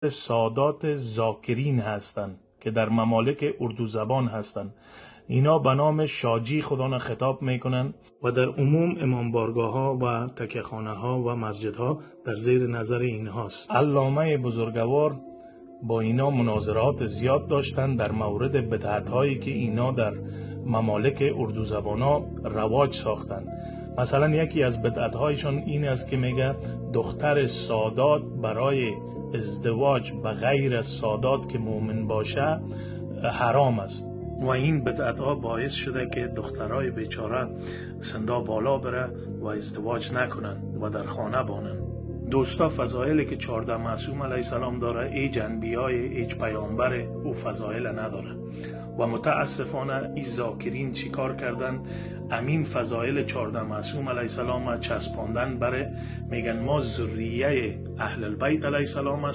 سادات ذاکرین هستند که در ممالک اردو زبان هستند. اینا به نام شاجی خدا را خطاب میکنن و در عموم امامبارگاه ها و تکیه‌خانه ها و مسجد ها در زیر نظر اینهاست. علامه بزرگوار با اینا مناظرات زیاد داشتن در مورد بدعت هایی که اینا در ممالک اردو زبان ها رواج ساختن. مثلا یکی از بدعت هایشان این است که میگه دختر سادات برای ازدواج به غیر سادات که مؤمن باشه حرام است و این بدعت ها باعث شده که دخترای بیچاره سندا بالا بره و ازدواج نکنن و در خانه بانن. دوستا، فضایلی که 14 معصوم علیه السلام داره ایج انبیای ایج پیامبر او فضایل نداره و متاسفانه این ذاکرین چیکار کردن؟ امین فضایل 14 معصوم علیه السلام چسباندن بره، میگن ما ذریه اهل البیت علیه السلام است.